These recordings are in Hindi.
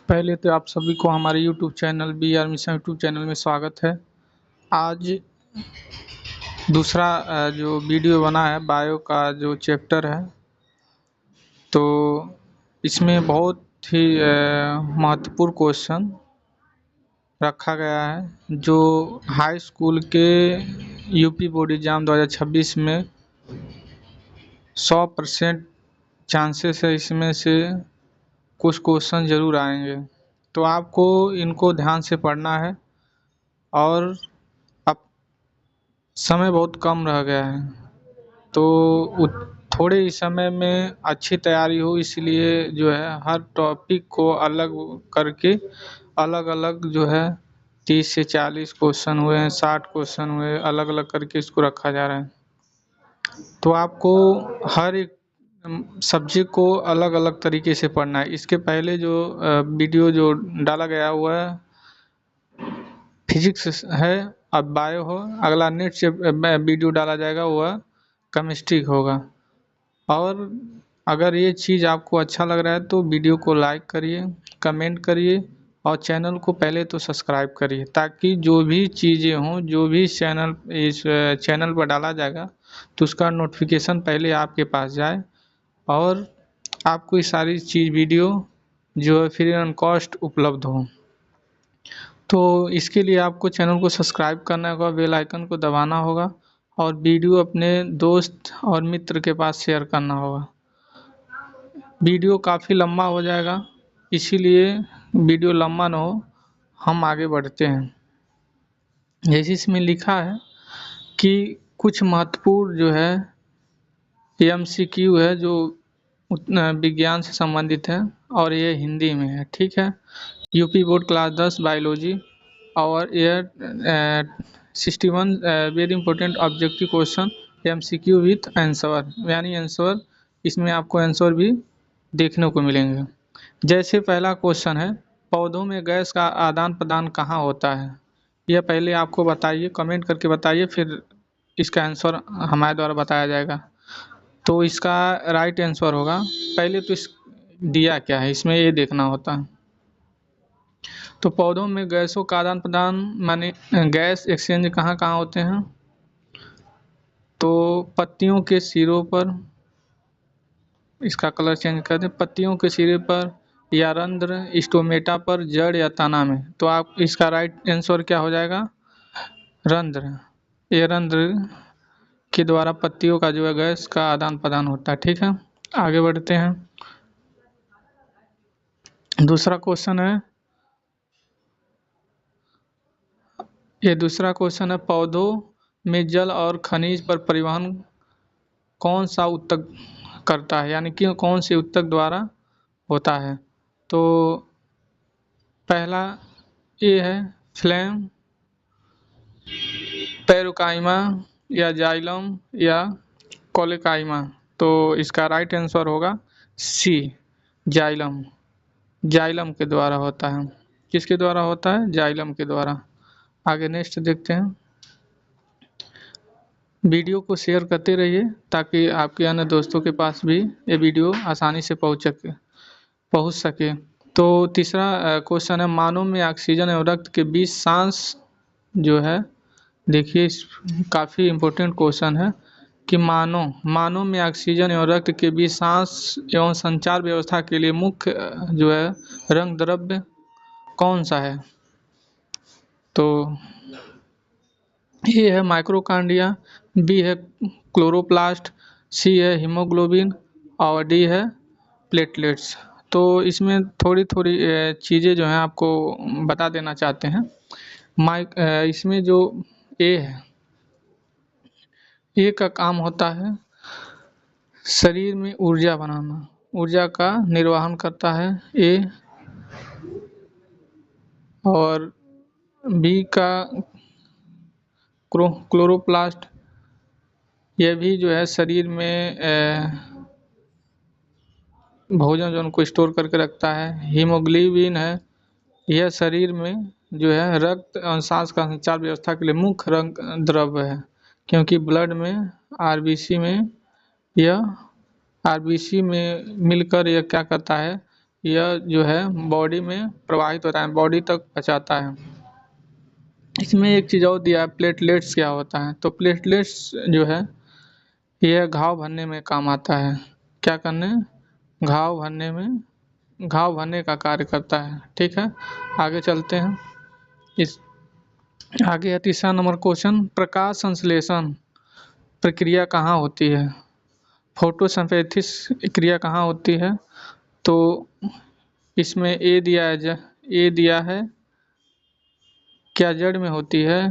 पहले तो आप सभी को हमारे YouTube channel B R mission YouTube channel में स्वागत है। आज दूसरा जो वीडियो बना है बायो का जो चैप्टर है, तो इसमें बहुत ही महत्वपूर्ण क्वेश्चन रखा गया है जो हाई स्कूल के यूपी बोर्ड एग्ज़ाम 2026 में 100% चांसेस है इसमें से कुछ क्वेश्चन ज़रूर आएंगे। तो आपको इनको ध्यान से पढ़ना है और अब समय बहुत कम रह गया है, तो थोड़े ही समय में अच्छी तैयारी हो, इसलिए जो है हर टॉपिक को अलग करके अलग अलग जो है 30 से 40 क्वेश्चन हुए हैं, 60 क्वेश्चन हुए, अलग अलग करके इसको रखा जा रहा है। तो आपको हर एक सब्जेक्ट को अलग अलग तरीके से पढ़ना है। इसके पहले जो वीडियो जो डाला गया हुआ है फिजिक्स है, अब बायो हो, अगला नेट से वीडियो डाला जाएगा वह केमिस्ट्री होगा। और अगर ये चीज़ आपको अच्छा लग रहा है तो वीडियो को लाइक करिए, कमेंट करिए और चैनल को पहले तो सब्सक्राइब करिए, ताकि जो भी चीज़ें हों, जो भी चैनल इस चैनल पर डाला जाएगा तो उसका नोटिफिकेशन पहले आपके पास जाए और आपको ये सारी चीज़ वीडियो जो है फ्री ऑन कॉस्ट उपलब्ध हो। तो इसके लिए आपको चैनल को सब्सक्राइब करना होगा, बेल आइकन को दबाना होगा और वीडियो अपने दोस्त और मित्र के पास शेयर करना होगा। वीडियो काफ़ी लंबा हो जाएगा, इसीलिए वीडियो लंबा ना हो, हम आगे बढ़ते हैं। जैसे इसमें लिखा है कि कुछ महत्वपूर्ण जो है एमसीक्यू है जो विज्ञान से संबंधित है और ये हिंदी में है, ठीक है। यूपी बोर्ड क्लास 10 बायोलॉजी और air 61 very important objective question MCQ with answer, यानी आंसर इसमें आपको आंसर भी देखने को मिलेंगे। जैसे पहला क्वेश्चन है, पौधों में गैस का आदान प्रदान कहाँ होता है? यह पहले आपको बताइए, कमेंट करके बताइए, फिर इसका आंसर हमारे द्वारा बताया जाएगा। तो इसका राइट आंसर होगा, पहले तो इस दिया क्या है इसमें ये देखना होता है। तो पौधों में गैसों का आदान प्रदान माने गैस एक्सचेंज कहाँ कहाँ होते हैं? तो पत्तियों के सिरों पर, इसका कलर चेंज कर दें, पत्तियों के सिरे पर या रंध्र, स्टोमेटा पर, जड़ या तना में। तो आप इसका राइट आंसर क्या हो जाएगा? रंध्र। ये रंध्र के द्वारा पत्तियों का जो है गैस का आदान प्रदान होता है, ठीक है। आगे बढ़ते हैं। दूसरा क्वेश्चन है, ये दूसरा क्वेश्चन है, पौधों में जल और खनिज पर परिवहन कौन सा ऊतक करता है, यानी कि कौन से ऊतक द्वारा होता है? तो पहला ये है फ्लेम, पैरोकाइमा या जाइलम या कोलेकाइमा। तो इसका राइट आंसर होगा सी, जाइलम। जाइलम के द्वारा होता है। किसके द्वारा होता है? जाइलम के द्वारा। आगे नेक्स्ट देखते हैं। वीडियो को शेयर करते रहिए ताकि आपके अन्य दोस्तों के पास भी ये वीडियो आसानी से पहुंच सके। तो तीसरा क्वेश्चन है, मानव में ऑक्सीजन एवं रक्त के बीच सांस जो है, देखिए काफ़ी इम्पोर्टेंट क्वेश्चन है कि मानव में ऑक्सीजन एवं रक्त के बीच सांस एवं संचार व्यवस्था के लिए मुख्य जो है रंग द्रव्य कौन सा है? तो ए है माइक्रोकांडिया, बी है क्लोरोप्लास्ट, सी है हीमोग्लोबिन और डी है प्लेटलेट्स। तो इसमें थोड़ी थोड़ी चीज़ें जो हैं आपको बता देना चाहते हैं। इसमें जो ए है, ए का काम होता है शरीर में ऊर्जा बनाना, ऊर्जा का निर्वहन करता है ए। और बी का क्लोरोप्लास्ट, यह भी जो है शरीर में भोजन जो उनको स्टोर करके रखता है। हीमोग्लोबिन है, यह शरीर में जो है रक्त और सांस का संचार व्यवस्था के लिए मुख्य रंग द्रव्य है, क्योंकि ब्लड में आरबीसी में मिलकर यह क्या करता है, यह जो है बॉडी में प्रवाहित होता है, बॉडी तक पहुँचाता है। इसमें एक चीज़ और दिया है, प्लेटलेट्स क्या होता है। तो प्लेटलेट्स जो है यह घाव भरने में काम आता है। क्या करने? घाव भरने में, घाव भरने का कार्य करता है। ठीक है, आगे चलते हैं। इस आगे है तीसरा नंबर क्वेश्चन, प्रकाश संश्लेषण प्रक्रिया कहाँ होती है? फोटोसिंथेसिस क्रिया कहाँ होती है? तो इसमें ए दिया है, ए दिया है, क्या जड़ में होती है?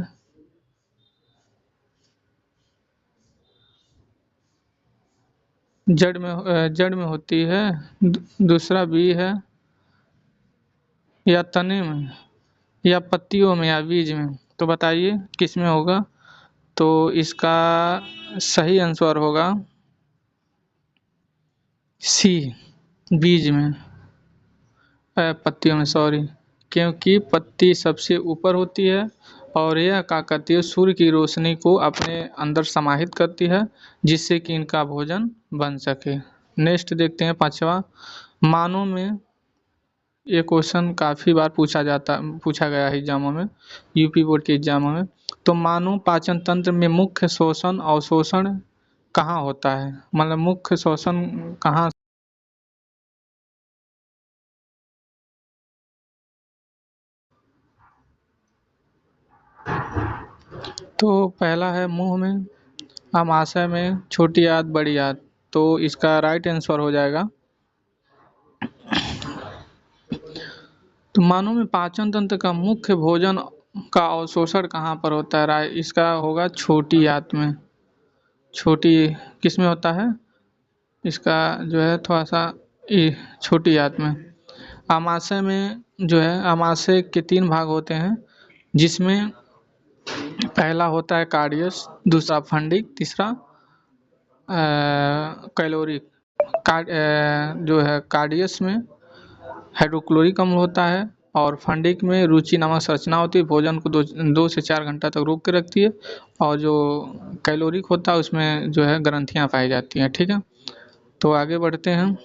जड़ में होती है। दूसरा बी है, या तने में, या पत्तियों में, या बीज में। तो बताइए किस में होगा? तो इसका सही आंसर होगा सी, बीज में, पत्तियों में, सॉरी। क्योंकि पत्ती सबसे ऊपर होती है और यह क्या करती है, सूर्य की रोशनी को अपने अंदर समाहित करती है, जिससे कि इनका भोजन बन सके। नेक्स्ट देखते हैं पांचवा। मानव में, ये क्वेश्चन काफ़ी बार पूछा गया है एग्जामों में, यूपी बोर्ड के एग्जामों में। तो मानव पाचन तंत्र में मुख्य शोषण अवशोषण कहाँ होता है? मतलब मुख्य शोषण कहाँ? तो पहला है मुंह में, आमाशय में, छोटी आंत, बड़ी आंत। तो इसका राइट आंसर हो जाएगा, तो मानव में पाचन तंत्र का मुख्य भोजन का अवशोषण कहाँ पर होता है? इसका होगा छोटी आंत में। छोटी किस में होता है? इसका जो है थोड़ा सा छोटी आंत में। आमाशय में जो है, आमाशय के 3 भाग होते हैं, जिसमें पहला होता है कार्डियस, दूसरा फंडिक, तीसरा कैलोरी। जो है कार्डियस में हाइड्रोक्लोरिक अम्ल होता है और फंडिक में रुचि नामक संरचना होती है, भोजन को 2 से 4 घंटा तक रोक के रखती है। और जो कैलोरिक होता है उसमें जो है ग्रंथियाँ पाई जाती हैं। ठीक है, तो आगे बढ़ते हैं।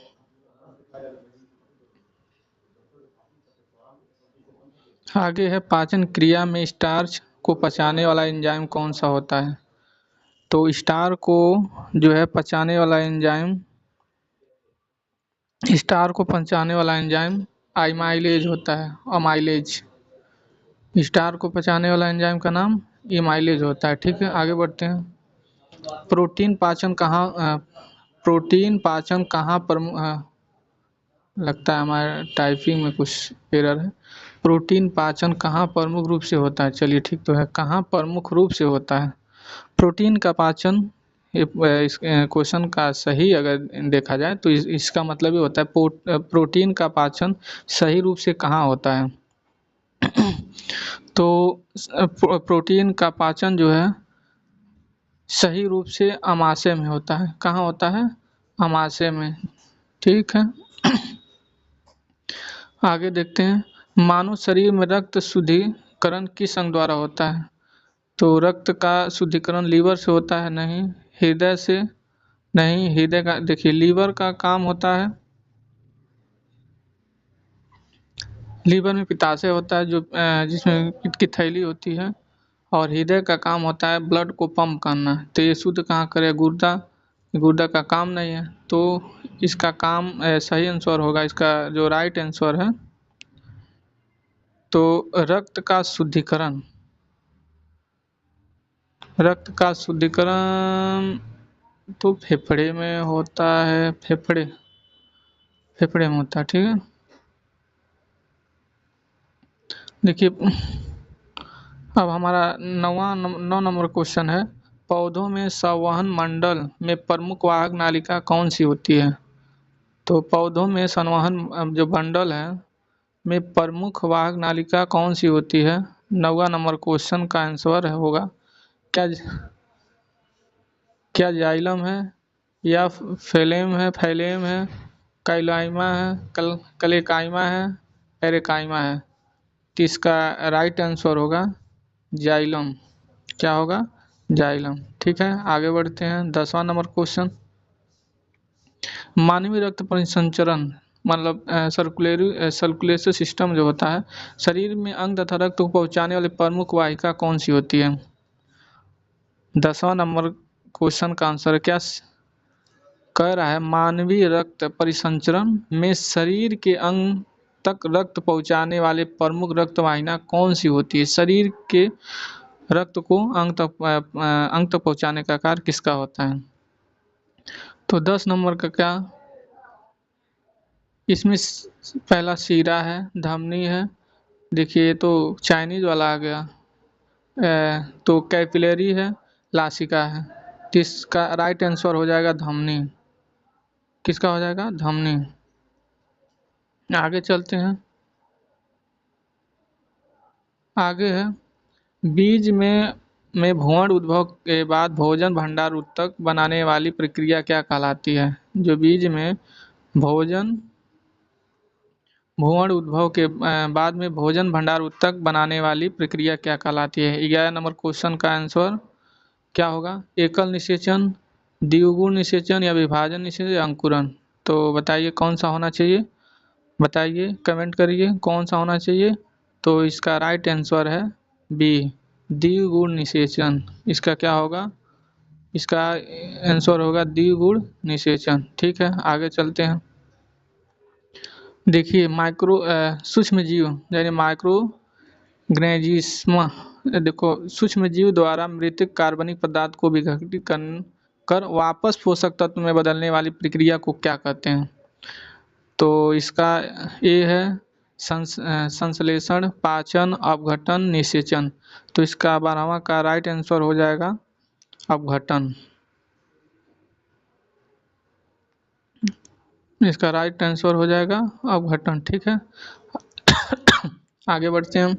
आगे है पाचन क्रिया में स्टार्च को पचाने वाला एंजाइम कौन सा होता है? तो स्टार को जो है पचाने वाला एंजाइम, स्टार को पचाने वाला एंजाइम एमाइलेज होता है। अमाइलेज, स्टार को पचाने वाला एंजाइम का नाम एमाइलेज होता है। ठीक है, आगे बढ़ते हैं। प्रोटीन पाचन कहाँ प्रोटीन पाचन कहाँ पर लगता है हमारे टाइपिंग में कुछ एरर है। प्रोटीन पाचन कहाँ प्रमुख रूप से होता है? चलिए ठीक तो है, कहाँ प्रमुख रूप से होता है प्रोटीन का पाचन? इस क्वेश्चन का सही अगर देखा जाए तो इसका मतलब ये होता है प्रोटीन का पाचन सही रूप से कहाँ होता है? तो प्रोटीन का पाचन जो है सही रूप से अमाशय में होता है। कहाँ होता है? अमाशय में। ठीक है, आगे देखते हैं। मानव शरीर में रक्त शुद्धिकरण किस अंग द्वारा होता है? तो रक्त का शुद्धिकरण लीवर से होता है? नहीं। हृदय से? नहीं। हृदय का देखिए, लीवर का काम होता है, लीवर में पित्ताशय होता है जो जिसमें पित्त की थैली होती है। और हृदय का काम होता है ब्लड को पंप करना। तो ये शुद्ध कहाँ करे? गुर्दा। गुर्दा का काम नहीं है, तो इसका काम सही आंसर होगा, इसका जो राइट आंसर है, तो रक्त का शुद्धिकरण, रक्त का शुद्धिकरण तो फेफड़े में होता है, फेफड़े फेफड़े में होता है। ठीक है, देखिए अब हमारा 9 नंबर क्वेश्चन है। पौधों में संवहन मंडल में प्रमुख वाहक नालिका कौन सी होती है? तो पौधों में संवहन जो मंडल है में प्रमुख वाहक नालिका कौन सी होती है? 9वां नंबर क्वेश्चन का आंसर होगा क्या? क्या जाइलम है, या फैलेम है, काइलाइमा है, कलेकाइमा है, एरेकाइमा है? तो इसका राइट आंसर होगा जाइलम। क्या होगा? जाइलम। ठीक है, आगे बढ़ते हैं। 10वां नंबर क्वेश्चन, मानवीय रक्त परिसंचरण मतलब सर्कुलेटरी सिस्टम जो होता है, शरीर में अंग तथा रक्त को पहुंचाने वाली प्रमुख वाहिका कौन सी होती है? 10वां नंबर क्वेश्चन का आंसर क्या कह रहा है, मानवीय रक्त परिसंचरण में शरीर के अंग तक रक्त पहुंचाने वाले प्रमुख रक्त वाहिनी कौन सी होती है? शरीर के रक्त को अंग तक पहुंचाने का कार्य किसका होता है? तो 10 नंबर का क्या इसमें पहला शीरा है, धमनी है, देखिए ये तो चाइनीज वाला आ गया, तो कैपिलरी है, लासिका है। तो इसका राइट आंसर हो जाएगा धमनी। किसका हो जाएगा? धमनी। आगे चलते हैं। आगे है, बीज में भ्रूण उद्भव के बाद भोजन भंडार उत्तक बनाने वाली प्रक्रिया क्या कहलाती है? जो बीज में भोजन भ्रूण उद्भव के बाद में भोजन भंडार उत्तक बनाने वाली प्रक्रिया क्या कहलाती है? 11 नंबर क्वेश्चन का आंसर क्या होगा? एकल निषेचन, द्विगुण निषेचन या विभाजन निषेचन या अंकुरन? तो बताइए कौन सा होना चाहिए? बताइए, कमेंट करिए कौन सा होना चाहिए। तो इसका राइट आंसर है बी, द्विगुण निषेचन। इसका क्या होगा? इसका आंसर होगा द्विगुण निषेचन। ठीक है, आगे चलते हैं। देखिए सूक्ष्म जीव यानी माइक्रो ग्रेजिस्म, देखो सूक्ष्म जीव द्वारा मृत कार्बनिक पदार्थ को विघटित कर वापस पोषक तत्व में बदलने वाली प्रक्रिया को क्या कहते हैं? तो इसका ए है संश्लेषण, पाचन, अपघटन, निषेचन। तो इसका 12वां का राइट आंसर हो जाएगा अपघटन। इसका राइट आंसर हो जाएगा अपघटन। ठीक है, आगे बढ़ते हैं।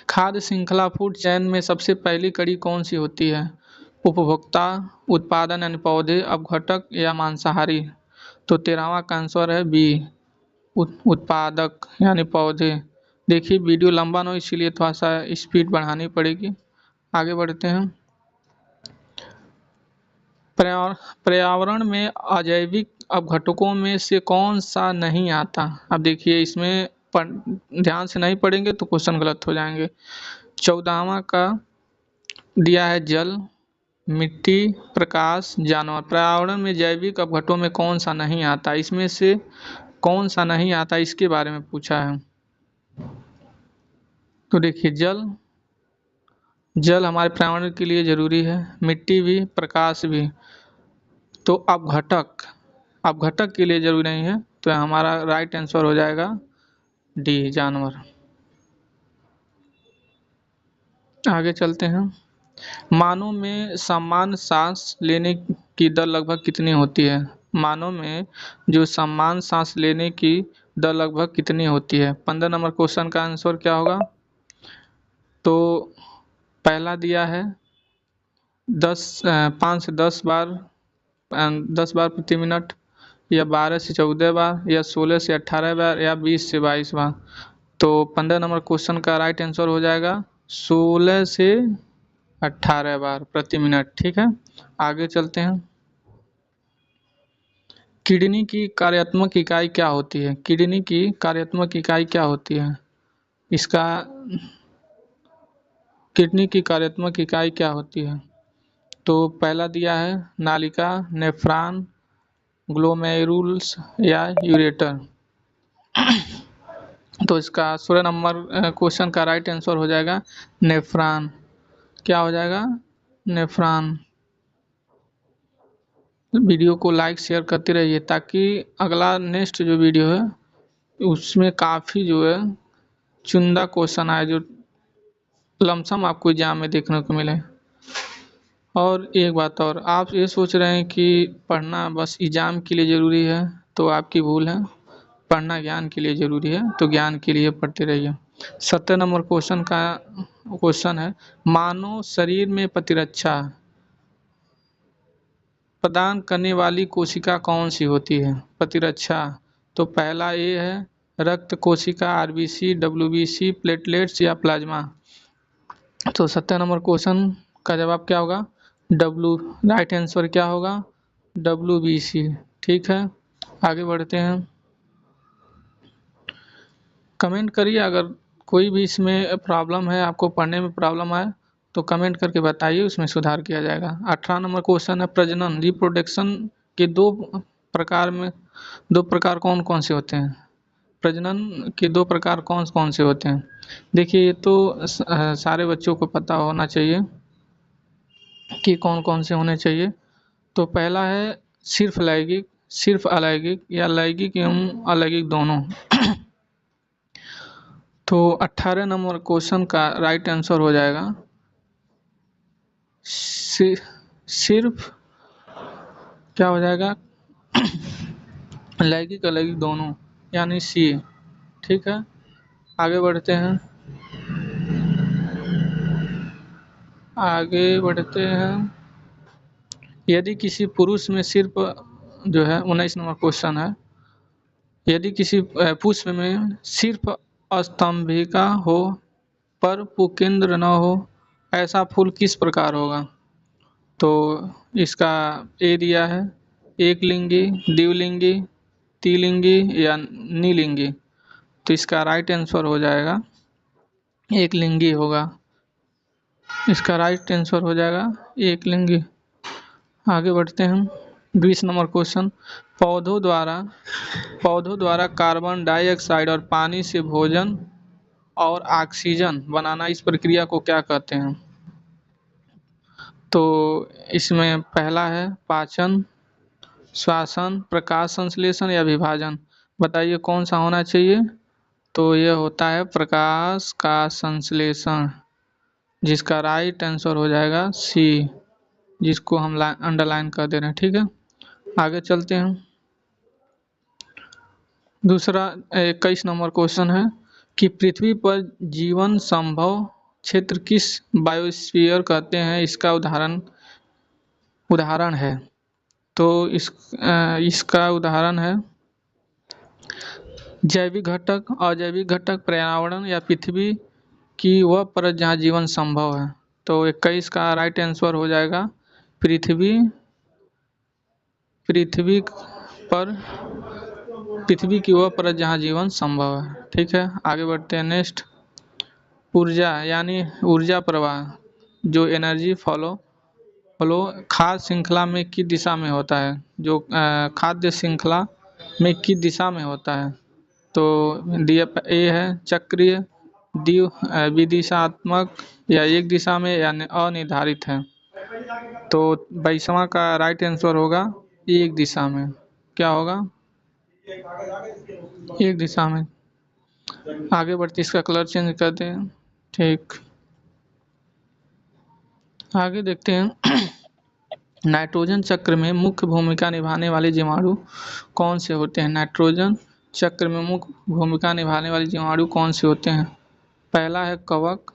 खाद्य श्रृंखला फूड चेन में सबसे पहली कड़ी कौन सी होती है? उपभोक्ता, उत्पादन यानी पौधे, अपघटक या मांसाहारी? तो 13वां का आंसर है बी, उत्पादक यानी पौधे। देखिए वीडियो लंबा ना हो इसीलिए थोड़ा सा स्पीड बढ़ानी पड़ेगी। आगे बढ़ते हैं। पर्यावरण में अजैविक अपघटकों में से कौन सा नहीं आता? अब देखिए इसमें ध्यान से नहीं पढ़ेंगे तो क्वेश्चन गलत हो जाएंगे। 14वां का दिया है जल, मिट्टी, प्रकाश, जानवर। पर्यावरण में जैविक अपघटों में कौन सा नहीं आता? इसमें से कौन सा नहीं आता इसके बारे में पूछा है। तो देखिए जल हमारे पर्यावरण के लिए जरूरी है, मिट्टी भी, प्रकाश भी। तो अपघटक के लिए जरूरी नहीं है, तो हमारा राइट आंसर हो जाएगा डी, जानवर। आगे चलते हैं। मानव में सामान्य सांस लेने की दर लगभग कितनी होती है? मानव में जो सामान्य सांस लेने की दर लगभग कितनी होती है? 15 नंबर क्वेश्चन का आंसर क्या होगा? तो पहला दिया है 5 से 10 बार, 10 बार प्रति मिनट, या 12 से 14 बार, या 16 से 18 बार, या 20 से 22 बार। तो 15 नंबर क्वेश्चन का राइट आंसर हो जाएगा 16 से 18 बार प्रति मिनट। ठीक है, आगे चलते हैं। किडनी की कार्यात्मक इकाई क्या होती है? किडनी की कार्यात्मक इकाई क्या होती है? इसका किडनी की कार्यात्मक इकाई क्या होती है? तो पहला दिया है नालिका, नेफ्रॉन, ग्लोमेरुलस या यूरेटर। तो इसका 16 नंबर क्वेश्चन का राइट आंसर हो जाएगा नेफ्रॉन। क्या हो जाएगा? नेफ्रॉन। वीडियो को लाइक शेयर करते रहिए ताकि अगला नेक्स्ट जो वीडियो है उसमें काफ़ी जो है चुनिंदा क्वेश्चन आए जो लमसम आपको एग्जाम में देखने को मिले। और एक बात और, आप ये सोच रहे हैं कि पढ़ना बस एग्जाम के लिए ज़रूरी है, तो आपकी भूल है। पढ़ना ज्ञान के लिए ज़रूरी है, तो ज्ञान के लिए पढ़ते रहिए। 70 नंबर क्वेश्चन है, मानव शरीर में प्रतिरक्षा प्रदान करने वाली कोशिका कौन सी होती है? प्रतिरक्षा। तो पहला ए है रक्त कोशिका, आरबीसी, डब्ल्यूबीसी, प्लेटलेट्स या प्लाज्मा। तो 70 नंबर क्वेश्चन का जवाब क्या होगा? राइट आंसर क्या होगा? डब्ल्यूबीसी। ठीक है, आगे बढ़ते हैं। कमेंट करिए, अगर कोई भी इसमें प्रॉब्लम है, आपको पढ़ने में प्रॉब्लम आए तो कमेंट करके बताइए, उसमें सुधार किया जाएगा। 18 नंबर क्वेश्चन है प्रजनन रिप्रोडक्शन के दो प्रकार कौन कौन से होते हैं? प्रजनन के दो प्रकार कौन कौन से होते हैं? देखिए, ये तो सारे बच्चों को पता होना चाहिए कि कौन कौन से होने चाहिए। तो पहला है सिर्फ लैंगिक, सिर्फ अलैंगिक या लैंगिक एवं अलैंगिक दोनों। तो 18 नंबर क्वेश्चन का राइट आंसर हो जाएगा सिर्फ, क्या हो जाएगा, लैंगिक अलैंगिक दोनों, यानी सी। ठीक है, आगे बढ़ते हैं। आगे बढ़ते हैं। यदि किसी पुरुष में सिर्फ, जो है 19 नंबर क्वेश्चन है, यदि किसी पुष्प में सिर्फ स्तंभिका हो पर पुकेंद्र न हो, ऐसा फूल किस प्रकार होगा? तो इसका ए दिया है एक लिंगी, द्विलिंगी, त्रिलिंगी या निलिंगी। तो इसका राइट आंसर हो जाएगा एक लिंगी होगा। इसका राइट आंसर हो जाएगा एक लिंगी। आगे बढ़ते हैं। 20 नंबर क्वेश्चन, पौधों द्वारा कार्बन डाइऑक्साइड और पानी से भोजन और ऑक्सीजन बनाना, इस प्रक्रिया को क्या कहते हैं? तो इसमें पहला है पाचन, श्वसन, प्रकाश संश्लेषण या विभाजन। बताइए कौन सा होना चाहिए? तो ये होता है प्रकाश का संश्लेषण, जिसका राइट आंसर हो जाएगा सी, जिसको हम अंडरलाइन कर दे रहे हैं। ठीक है, आगे चलते हैं। दूसरा 21 नंबर क्वेश्चन है कि पृथ्वी पर जीवन संभव क्षेत्र किस बायोस्फीयर कहते हैं, इसका उदाहरण है। तो इसका उदाहरण है जैविक घटक, अजैविक घटक, पर्यावरण या पृथ्वी की वह परत जहाँ जीवन संभव है। तो 21 का राइट आंसर हो जाएगा पृथ्वी पृथ्वी की वह परत जहाँ जीवन संभव है। ठीक है, आगे बढ़ते हैं। नेक्स्ट, ऊर्जा यानी ऊर्जा प्रवाह, जो एनर्जी फ्लो खाद्य श्रृंखला में किस दिशा में होता है? जो खाद्य श्रृंखला में किस दिशा में होता है? तो ए है चक्रीय, विदिशात्मक या एक दिशा में या अनिर्धारित है। तो 22वां का राइट आंसर होगा एक दिशा में। क्या होगा? एक दिशा में। आगे बढ़ते, इसका कलर चेंज कर दें। ठीक, आगे देखते हैं। नाइट्रोजन चक्र में मुख्य भूमिका निभाने वाले जीवाणु कौन से होते हैं? नाइट्रोजन चक्र में मुख्य भूमिका निभाने वाले जीवाणु कौन से होते हैं? पहला है कवक,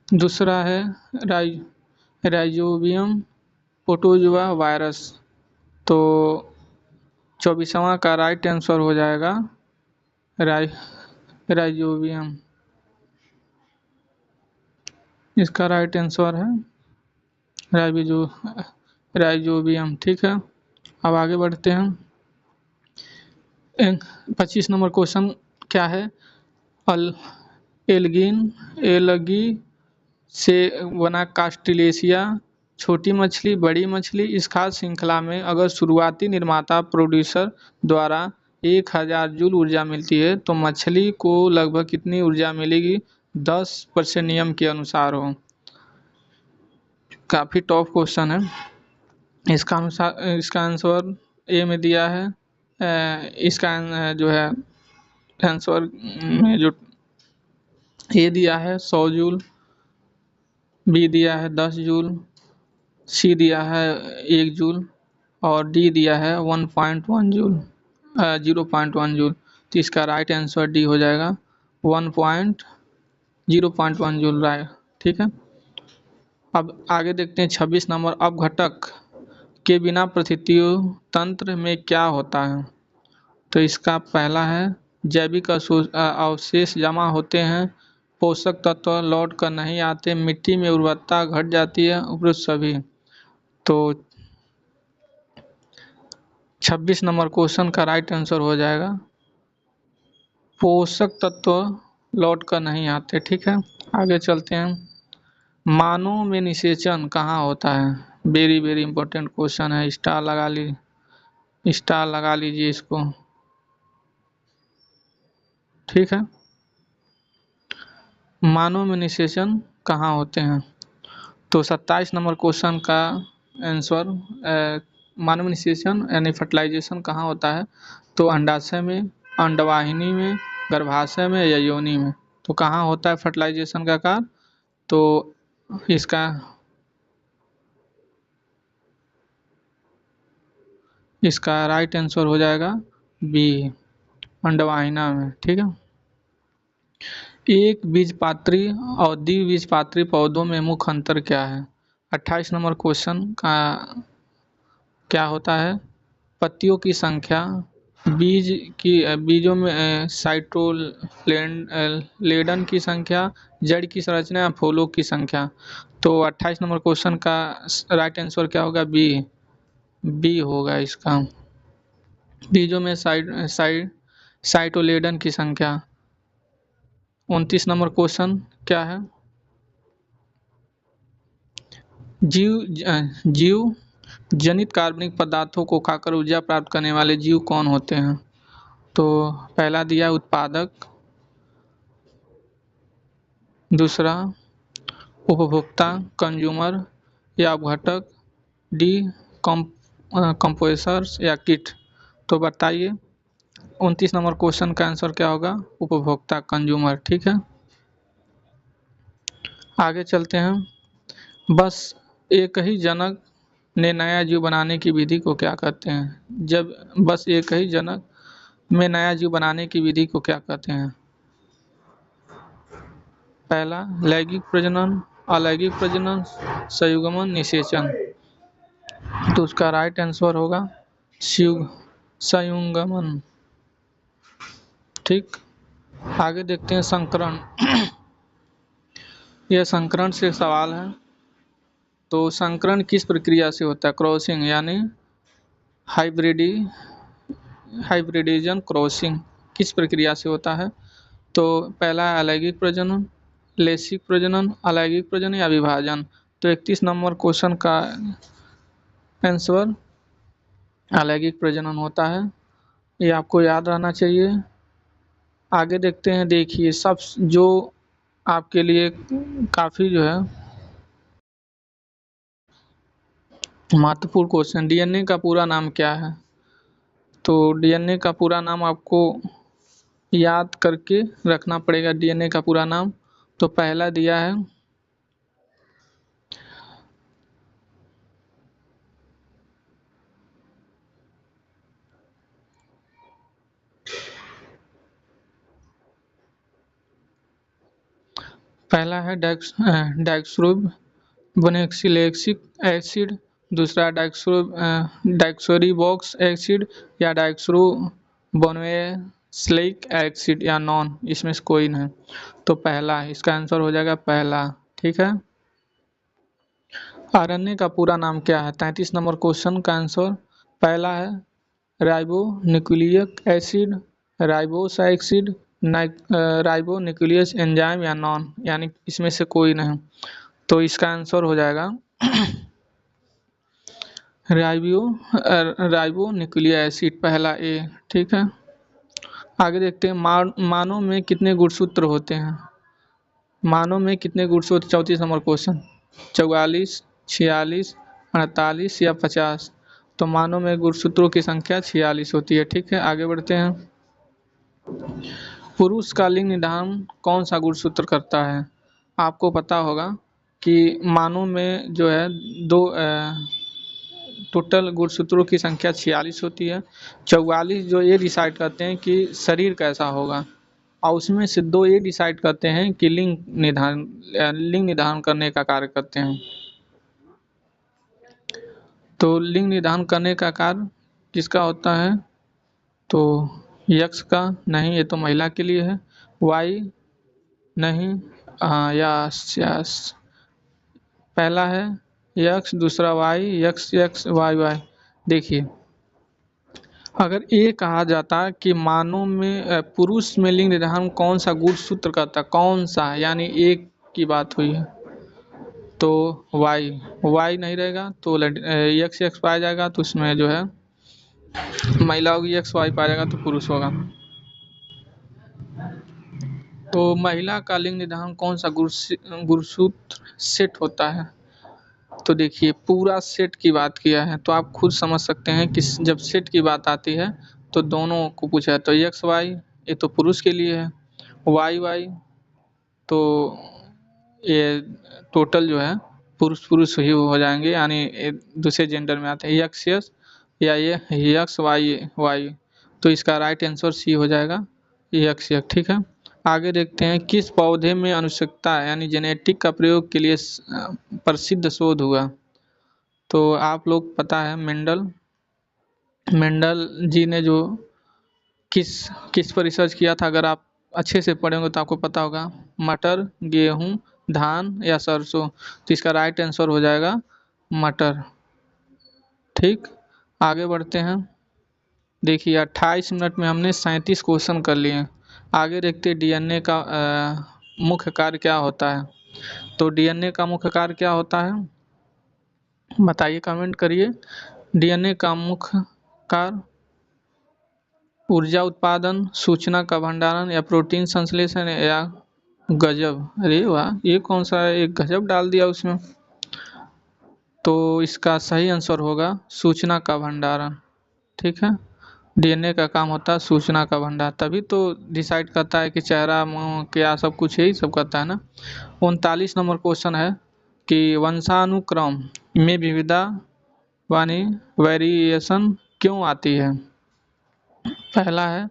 दूसरा है राइजोबियम प्रोटोजुआ वायरस। तो 24वां का राइट आंसर हो जाएगा राइजोबियम। इसका राइट आंसर है राइजोबियम। ठीक है, अब आगे बढ़ते हैं। 25 नंबर क्वेश्चन क्या है? एलगी से बना कास्टिलेशिया, छोटी मछली, बड़ी मछली, इस खास श्रृंखला में अगर शुरुआती निर्माता प्रोड्यूसर द्वारा 1000 जूल ऊर्जा मिलती है तो मछली को लगभग कितनी ऊर्जा मिलेगी 10% नियम के अनुसार हो? काफ़ी टफ क्वेश्चन है। इसका आंसर ए में दिया है। इसका जो है आंसर में जो ए दिया है 100 जूल, बी दिया है 10 जूल, सी दिया है 1 जूल और डी दिया है 1.1 जूल, 0.1 जूल। तो इसका राइट आंसर डी हो जाएगा 0.1 जूल। राइट, ठीक है। अब आगे देखते हैं 26 नंबर, अपघटक के बिना परिस्थितियों तंत्र में क्या होता है? तो इसका पहला है जैविक अवशेष जमा होते हैं, पोषक तत्व लौट कर नहीं आते, मिट्टी में उर्वरता घट जाती है, उपरोक्त सभी। तो 26 नंबर क्वेश्चन का राइट आंसर हो जाएगा पोषक तत्व लौट कर नहीं आते। ठीक है, आगे चलते हैं। मानव में निषेचन कहाँ होता है? वेरी वेरी इंपॉर्टेंट क्वेश्चन है, स्टार लगा लीजिए इसको। ठीक है, मानव में निषेचन कहाँ होते हैं? तो 27 नंबर क्वेश्चन का आंसर मानव में निषेचन यानी फर्टिलाइजेशन कहाँ होता है? तो अंडाशय में, अंडवाहिनी में, गर्भाशय में या योनि में। तो कहाँ होता है फर्टिलाइजेशन का कार्य? तो इसका राइट आंसर हो जाएगा बी, अंडवाहिना में। ठीक है, एक बीजपात्री और द्विबीजपात्री पौधों में मुख्य अंतर क्या है? 28 नंबर क्वेश्चन का क्या होता है? पत्तियों की संख्या, बीजों में साइटोलेडन की संख्या, जड़ की संरचना या फूलों की संख्या। तो 28 नंबर क्वेश्चन का राइट आंसर क्या होगा? बी होगा इसका। बीजों में साइटोलेडन की संख्या। 29 नंबर क्वेश्चन क्या है? जीव जनित कार्बनिक पदार्थों को खाकर ऊर्जा प्राप्त करने वाले जीव कौन होते हैं? तो पहला दिया उत्पादक, दूसरा उपभोक्ता कंज्यूमर या अपघटक, डी कंपोसर्स या किट। तो बताइए 29 नंबर क्वेश्चन का आंसर क्या होगा? उपभोक्ता कंज्यूमर। ठीक है, आगे चलते हैं। बस एक ही जनक ने नया जीव बनाने की विधि को क्या कहते हैं? जब बस एक ही जनक में नया जीव बनाने की विधि को क्या कहते हैं? पहला लैंगिक प्रजनन, अलैंगिक प्रजनन, संयुग्मन, निषेचन। तो उसका राइट आंसर होगा संयुग्मन। ठीक, आगे देखते हैं संकरण। यह संकरण से सवाल है। तो संकरण किस प्रक्रिया से होता है? क्रॉसिंग यानी हाइब्रिडिजन क्रॉसिंग किस प्रक्रिया से होता है? तो पहला है अलैंगिक प्रजनन, लेसिक प्रजनन, अलैंगिक प्रजनन या विभाजन। तो 31 नंबर क्वेश्चन का आंसर अलैंगिक प्रजनन होता है, ये आपको याद रहना चाहिए। आगे देखते हैं। देखिए सब जो आपके लिए काफ़ी जो है महत्वपूर्ण क्वेश्चन, डीएनए का पूरा नाम क्या है? तो डीएनए का पूरा नाम आपको याद करके रखना पड़ेगा। डीएनए का पूरा नाम तो पहला दिया है डायक्सोरिबोन्यूक्लिक एसिड, दूसरा डायक्सोरिबोक्स एसिड या डायक्सोरिबोन्यूक्लिक एसिड या नॉन, इसमें से कोई नहीं। तो पहला इसका आंसर हो जाएगा पहला। ठीक है, आरएनए का पूरा नाम क्या है? 33 नंबर क्वेश्चन का आंसर पहला है ribo nucleic acid, ribose acid, ribo nucleus enzyme या नॉन, यानी इसमें से कोई नहीं। तो इसका आंसर हो जाएगा राइबो न्यूक्लिक एसिड, पहला ए। ठीक है, आगे देखते हैं। मानव में कितने गुणसूत्र होते हैं? मानव में कितने गुणसूत्र? 34 नंबर क्वेश्चन। 44, 46, 48 या 50। तो मानव में गुणसूत्रों की संख्या 46 होती है। ठीक है, आगे बढ़ते हैं। पुरुष का लिंग निर्धारण कौन सा गुणसूत्र करता है? आपको पता होगा कि मानव में जो है दो टोटल गुणसूत्रों की संख्या 46 होती है। 44 जो ये डिसाइड करते हैं कि शरीर कैसा होगा, और उसमें से दो ये डिसाइड करते हैं कि लिंग निर्धारण करने का कार्य करते हैं। तो लिंग निर्धारण करने का कार्य किसका होता है? तो यक्स का नहीं, ये तो महिला के लिए है। वाई नहीं, यस पहला है यक्स, दूसरा y, x x y y. देखिए अगर ये कहा जाता कि मानव में पुरुष में लिंग निर्धारण कौन सा गुणसूत्र करता, कौन सा, यानी एक की बात हुई है, तो वाई, वाई नहीं रहेगा तो एक्स एक्स पाया जाएगा, तो उसमें जो है महिला होगी, एक्स वाई पाया जाएगा तो पुरुष होगा। तो महिला का लिंग निर्धारण कौन सा गुणसूत्र सेट होता है, तो देखिए पूरा सेट की बात किया है, तो आप खुद समझ सकते हैं कि जब सेट की बात आती है तो दोनों को पूछा है, तो एक्स वाई ये तो पुरुष के लिए है, वाई वाई तो ये टोटल जो है पुरुष पुरुष ही हो जाएंगे, यानी दूसरे जेंडर में आते हैं, एक्स यस या ये एक्स वाई वाई, तो इसका राइट आंसर सी हो जाएगा, एक्स एक्स। ठीक है, आगे देखते हैं किस पौधे में अनुवंशिकता यानी जेनेटिक का प्रयोग के लिए प्रसिद्ध शोध हुआ, तो आप लोग पता है मेंडल, मेंडल जी ने जो किस किस पर रिसर्च किया था, अगर आप अच्छे से पढ़ेंगे तो आपको पता होगा, मटर, गेहूं, धान या सरसों, तो इसका राइट आंसर हो जाएगा मटर। ठीक, आगे बढ़ते हैं। देखिए 28 मिनट में हमने 37 क्वेश्चन कर लिए हैं। आगे देखते हैं डीएनए का मुख्य कार्य क्या होता है, तो डीएनए का मुख्य कार्य क्या होता है बताइए, कमेंट करिए। डीएनए का मुख्य कार्य ऊर्जा उत्पादन, सूचना का भंडारण या प्रोटीन संश्लेषण या गजब, अरे वाह ये कौन सा है, एक गजब डाल दिया उसमें, तो इसका सही आंसर होगा सूचना का भंडारण। ठीक है, डीएनए का काम होता है सूचना का भंडार, तभी तो डिसाइड करता है कि चेहरा मुंह क्या सब कुछ यही सब करता है ना। 39 नंबर क्वेश्चन है कि वंशानुक्रम में विविधता वानी वेरिएशन क्यों आती है, पहला है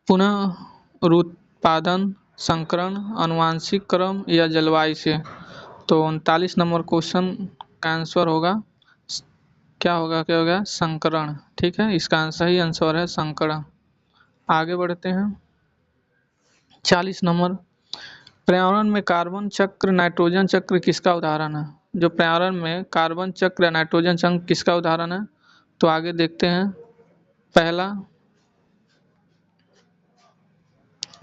पुनरुत्पादन, संकरण, आनुवंशिक क्रम या जलवायु से, तो 39 नंबर क्वेश्चन का आंसर होगा, क्या होगा संकरण। ठीक है, इसका सही आंसर है संकरण। आगे बढ़ते हैं 40 नंबर, पर्यावरण में कार्बन चक्र नाइट्रोजन चक्र किसका उदाहरण है, जो पर्यावरण में कार्बन चक्र नाइट्रोजन चक्र किसका उदाहरण है, तो आगे देखते हैं। पहला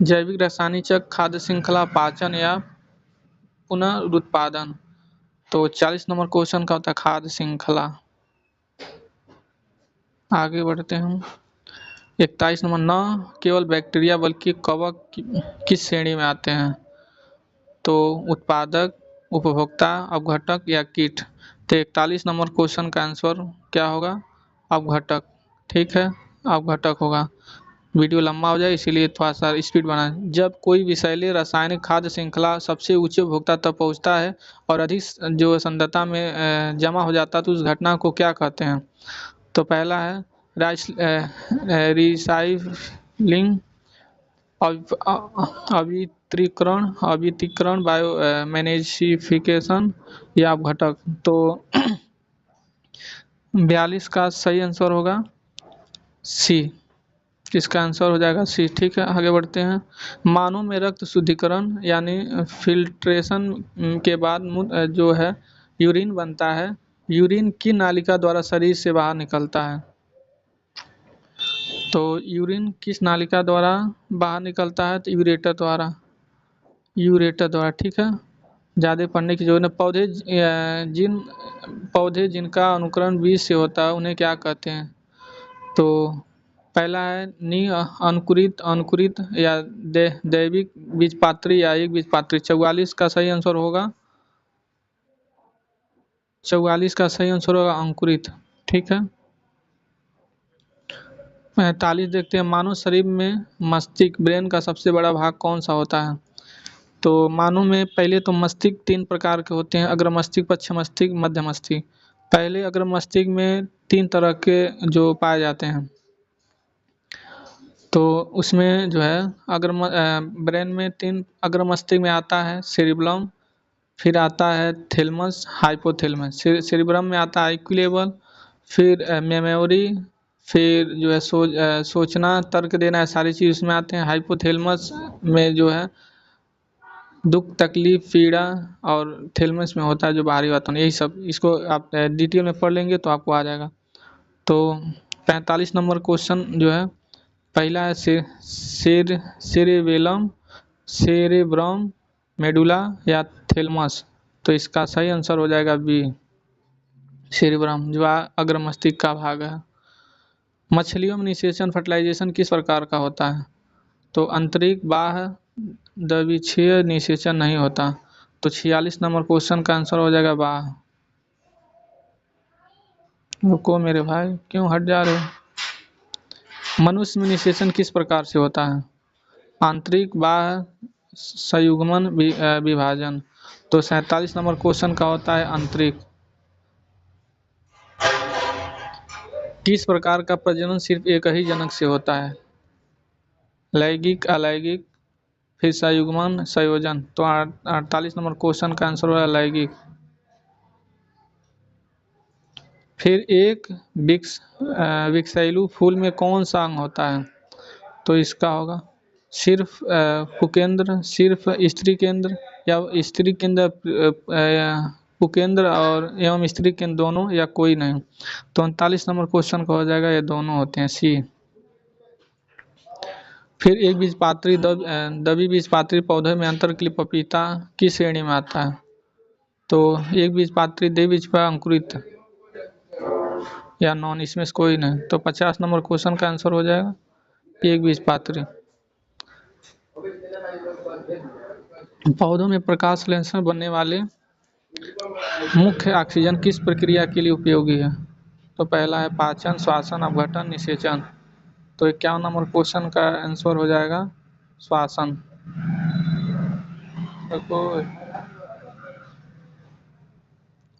जैविक रासायनिक चक्र, खाद्य श्रृंखला, पाचन या पुनरुत्पादन, तो 40 नंबर क्वेश्चन का होता है खाद्य श्रृंखला। आगे बढ़ते हैं 41 नंबर, न केवल बैक्टीरिया बल्कि कवक किस श्रेणी में आते हैं, तो उत्पादक, उपभोक्ता, अपघटक या कीट, तो 41 नंबर क्वेश्चन का आंसर क्या होगा, अपघटक। ठीक है, अपघटक होगा। वीडियो लंबा हो जाए इसीलिए थोड़ा सा स्पीड बढ़ाएं। जब कोई विषैले रासायनिक खाद्य श्रृंखला सबसे ऊंचे उपभोक्ता तक पहुंचता है और अधिक जो सांद्रता में जमा हो जाता है तो उस घटना को क्या कहते हैं, तो पहला है रिसाइक्लिंग, अभित्रीकरण, बायो मैनेसिफिकेशन या अपघटक, तो 42 का सही आंसर होगा सी, इसका आंसर हो जाएगा सी। ठीक है, आगे बढ़ते हैं। मानव में रक्त शुद्धिकरण यानी फिल्ट्रेशन के बाद जो है यूरिन बनता है, यूरिन की नालिका द्वारा शरीर से बाहर निकलता है, तो यूरिन किस नालिका द्वारा बाहर निकलता है, तो यूरेटर द्वारा, यूरेटर द्वारा। ठीक है, ज़्यादा पढ़ने की जरूरत नहीं। पौधे जिनका अनुकरण बीज से होता है उन्हें क्या कहते हैं, तो पहला है अंकुरित, अंकुरित या दैविक बीजपात्री या एक बीजपात्री, 44 का सही आंसर होगा, 44 का सही आंसर होगा अंकुरित। ठीक है, 45 देखते हैं। मानव शरीर में मस्तिष्क ब्रेन का सबसे बड़ा भाग कौन सा होता है, तो मानव में पहले तो मस्तिष्क 3 प्रकार के होते हैं, अग्र मस्तिष्क, पश्च मस्तिष्क, मध्य मस्तिष्क। पहले अग्र मस्तिष्क में 3 तरह के जो पाए जाते हैं, तो उसमें जो है अगर ब्रेन में 3 अग्र मस्तिष्क में आता है सेरिब्लम, फिर आता है थैलेमस, हाइपोथैलेमस, सेरिब्रम में आता है इक्विलेबल, फिर मेमोरी, फिर जो है सोचना, तर्क देना है, सारी चीज़ उसमें आते हैं। हाइपोथैलेमस में जो है दुख, तकलीफ, पीड़ा, और थैलेमस में होता है जो बाहरी वातावरण, यही सब, इसको आप डिटेल में पढ़ लेंगे तो आपको आ जाएगा। तो 45 नंबर क्वेश्चन जो है, पहला है सेरेबेलम, सेरेब्रम, मेडुला या थैलेमस। तो इसका सही आंसर हो जाएगा बी, सेरेब्रम, जो अग्र मस्तिष्क का भाग है। मछलियों में निषेचन फर्टिलाइजेशन किस प्रकार का होता है? तो आंतरिक, बाह्य, द्विपक्षीय निषेचन नहीं होता। तो 46 नंबर क्वेश्चन का आंसर हो जाएगा बाह्य। रुको मेरे भाई, क्यों हट जा रहे हो? मनुष्य में निषेचन किस प्रकार से होता है? आंतरिक, बाह्य, संयुग्मन, विभाजन। तो 47 नंबर क्वेश्चन का होता है आंतरिक। किस प्रकार का प्रजनन सिर्फ एक ही जनक से होता है? लैंगिक, अलैंगिक, फिर संयुग्मन, संयोजन। तो 48 नंबर क्वेश्चन का आंसर होगा लैंगिक। फिर एक विकसैलु फूल में कौन सा अंग होता है? तो इसका होगा सिर्फ पुकेंद्र, सिर्फ स्त्री केंद्र, या स्त्री केंद्र, पुकेंद्र और एवं स्त्री केंद्र दोनों, या कोई नहीं। तो 39 नंबर क्वेश्चन का हो जाएगा ये दोनों होते हैं, सी। फिर एक बीजपात्री दबी बीजपात्री पौधे में अंतर के लिए पपीता किस श्रेणी में आता है? तो एक बीजपात्री द्विबीज पर अंकुरित या नॉन, इसमें से कोई नहीं। तो 50 नंबर क्वेश्चन का आंसर हो जाएगा एक बीजपात्री। पौधों में प्रकाश संश्लेषण बनने वाले मुख्य ऑक्सीजन किस प्रक्रिया के लिए उपयोगी है? तो पहला है पाचन, श्वसन, अपघटन, निषेचन। तो 51 नंबर क्वेश्चन का आंसर हो जाएगा श्वसन। देखो,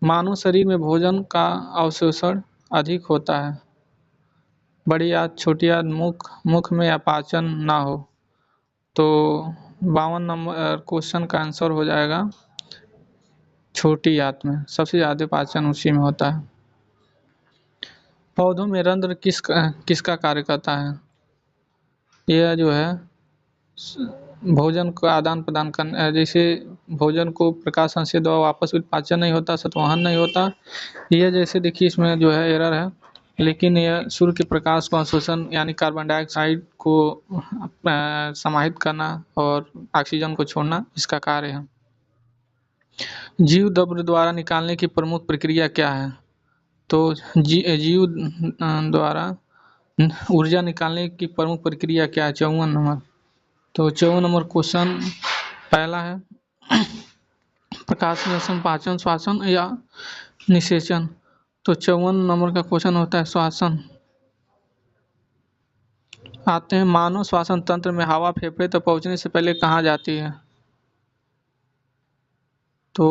मानव शरीर में भोजन का अवशोषण अधिक होता है, बड़ी आंत, छोटी आंत, मुख में या पाचन ना हो। तो 52 नंबर क्वेश्चन का आंसर हो जाएगा छोटी आंत में, सबसे ज़्यादा पाचन उसी में होता है। पौधों में रंध्र किसका कार्य करता है? यह जो है भोजन का आदान प्रदान करना, जैसे भोजन को प्रकाश संश्लेषण द्वारा वापस पाचन नहीं होता, संवहन नहीं होता। यह जैसे देखिए इसमें जो है एरर है, लेकिन यह सूर्य के प्रकाश को अवशोषण यानी कार्बन डाइऑक्साइड को समाहित करना और ऑक्सीजन को छोड़ना, इसका कार्य है। जीव द्रव्य द्वारा निकालने की प्रमुख प्रक्रिया क्या है? तो जीव द्वारा ऊर्जा निकालने की प्रमुख प्रक्रिया क्या है? 54 नंबर। तो 54 नंबर क्वेश्चन पहला है प्रकाश संश्लेषण, पाचन, श्वसन या निषेचन। तो 54 नंबर का क्वेश्चन होता है श्वसन। आते हैं मानव श्वसन तंत्र में हवा फेफड़े तक पहुंचने से पहले कहाँ जाती है? तो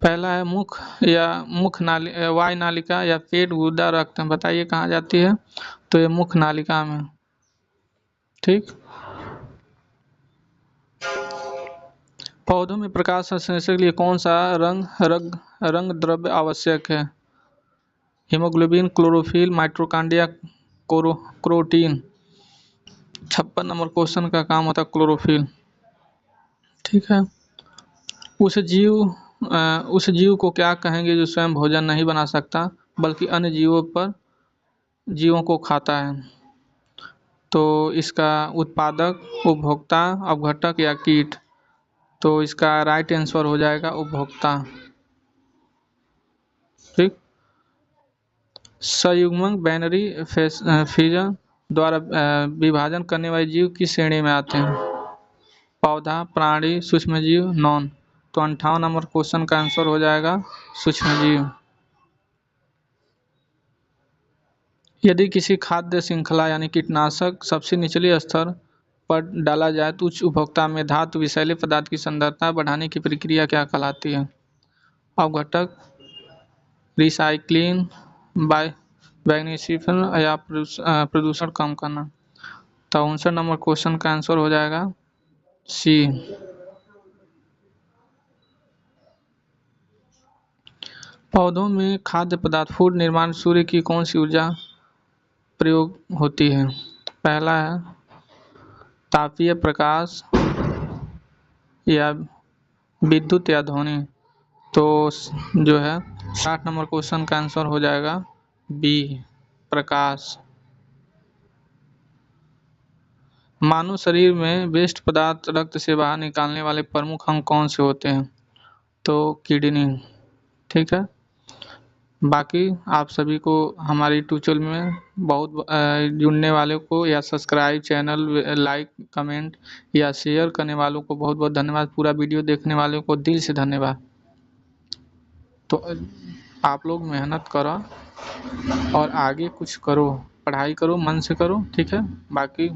पहला है मुख, या मुख नाली, वायु नालिका, या पेट, गुर्दा, रक्त। बताइए कहाँ जाती है? तो ये मुख नालिका में। ठीक। पौधों में प्रकाश संश्लेषण के लिए कौन सा रंग द्रव्य आवश्यक है? Haemoglobin, chlorophyll, mitochondria, carotene. 56 number question का काम होता है क्लोरोफिल। ठीक है। उस जीव को क्या कहेंगे जो स्वयं भोजन नहीं बना सकता बल्कि अन्य जीवों को खाता है? तो इसका उत्पादक, उपभोक्ता, अपघटक या कीट। तो इसका राइट आंसर हो जाएगा उपभोक्ता। ठीक। संयुग्मन बाइनरी फिजन द्वारा विभाजन करने वाले जीव किस श्रेणी में आते हैं? पौधा, प्राणी, सूक्ष्मजीव, नॉन। तो 58 नंबर क्वेश्चन का आंसर हो जाएगा सूक्ष्मजीव। यदि किसी खाद्य श्रृंखला यानी कीटनाशक सबसे निचले स्तर पर डाला जाए तो उच्च उपभोक्ता में धातु विषैले पदार्थ की सांद्रता बढ़ाने की प्रक्रिया क्या कहलाती है? अपघटक, रिसाइक्लिंग, वैगनीकरण या प्रदूषण कम करना। तो 59 नंबर क्वेश्चन का आंसर हो जाएगा सी। पौधों में खाद्य पदार्थ फूड निर्माण सूर्य की कौन सी ऊर्जा प्रयोग होती है? पहला है तापीय प्रकाश, या विद्युत, या ध्वनि। तो जो है 60 नंबर क्वेश्चन का आंसर हो जाएगा बी, प्रकाश। मानव शरीर में वेस्ट पदार्थ रक्त से बाहर निकालने वाले प्रमुख अंग कौन से होते हैं? तो किडनी। ठीक है। बाकी आप सभी को हमारी ट्यूटोरियल में बहुत जुड़ने वाले को या सब्सक्राइब चैनल लाइक कमेंट या शेयर करने वालों को बहुत बहुत धन्यवाद। पूरा वीडियो देखने वालों को दिल से धन्यवाद। तो आप लोग मेहनत करो और आगे कुछ करो, पढ़ाई करो, मन से करो। ठीक है। बाकी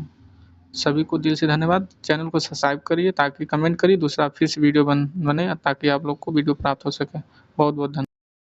सभी को दिल से धन्यवाद। चैनल को सब्सक्राइब करिए ताकि कमेंट करिए दूसरा फिर से वीडियो बने ताकि आप लोग को वीडियो प्राप्त हो सके। बहुत बहुत धन्यवाद।